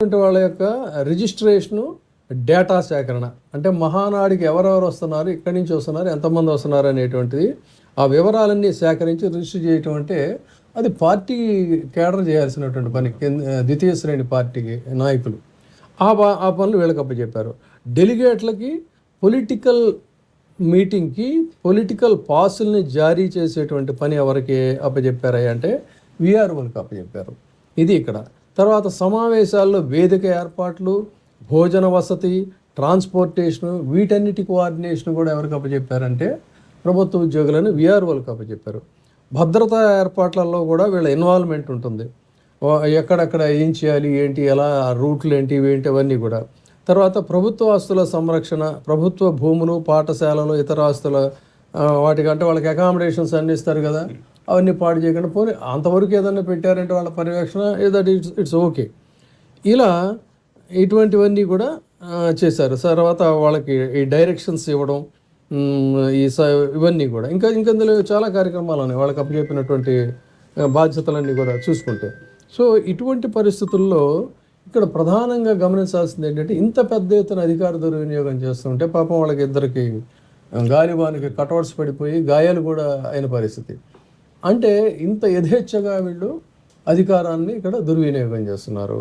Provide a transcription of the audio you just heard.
వాళ్ళ యొక్క registration, data సేకరణ, అంటే మహానాడికి ఎవరెవరు వస్తున్నారు, ఎక్కడి నుంచి వస్తున్నారు, ఎంతమంది వస్తున్నారు అనేటువంటిది ఆ వివరాలన్నీ సేకరించి రిజిస్టర్ చేయటం అంటే అది పార్టీ కేడర్ చేయాల్సినటువంటి పని. ద్వితీయ శ్రేణి పార్టీకి నాయకులు ఆ పనులు వీళ్ళకి అప్పచెప్పారు. డెలిగేట్లకి పొలిటికల్ మీటింగ్కి పొలిటికల్ పాసుల్ని జారీ చేసేటువంటి పని ఎవరికి అప్పచెప్పారా అంటే విఆర్ఓలకు అప్పచెప్పారు. ఇది ఇక్కడ. తర్వాత సమావేశాల్లో వేదిక ఏర్పాట్లు, భోజన వసతి, ట్రాన్స్పోర్టేషను, వీటన్నిటి కోఆర్డినేషన్ కూడా ఎవరికి అప్పచెప్పారంటే ప్రభుత్వ ఉద్యోగులను విఆర్ఓలకు అప్పచెప్పారు. భద్రతా ఏర్పాట్లలో కూడా వీళ్ళ ఇన్వాల్వ్మెంట్ ఉంటుంది. ఎక్కడెక్కడ ఏం చేయాలి, ఏంటి, ఎలా, రూట్లు ఏంటి, ఇవేంటి, అవన్నీ కూడా. తర్వాత ప్రభుత్వ ఆస్తుల సంరక్షణ, ప్రభుత్వ భూములు, పాఠశాలలు, ఇతర ఆస్తుల వాటికంటే వాళ్ళకి అకామిడేషన్స్ అన్నీ ఇస్తారు కదా, అవన్నీ పాడు చేయకుండా పోనీ అంతవరకు ఏదన్నా పెట్టారంటే వాళ్ళ పర్యవేక్షణ దట్ ఇట్స్ ఓకే. ఇలా ఇటువంటివన్నీ కూడా చేశారు. తర్వాత వాళ్ళకి ఈ డైరెక్షన్స్ ఇవ్వడం, ఇవన్నీ కూడా ఇంకా ఇందులో చాలా కార్యక్రమాలు ఉన్నాయి వాళ్ళకి అప్పచెప్పినటువంటి బాధ్యతలన్నీ కూడా చూసుకుంటే. సో ఇటువంటి పరిస్థితుల్లో ఇక్కడ ప్రధానంగా గమనించాల్సింది ఏంటంటే ఇంత పెద్ద ఎత్తున అధికార దుర్వినియోగం చేస్తుంటే పాపం వాళ్ళకి ఇద్దరికి గాలిబానికి కటౌట్స్ పడిపోయి గాయాలు కూడా అయిన పరిస్థితి. అంటే ఇంత యథేచ్ఛగా వీళ్ళు అధికారాన్ని ఇక్కడ దుర్వినియోగం చేస్తున్నారు.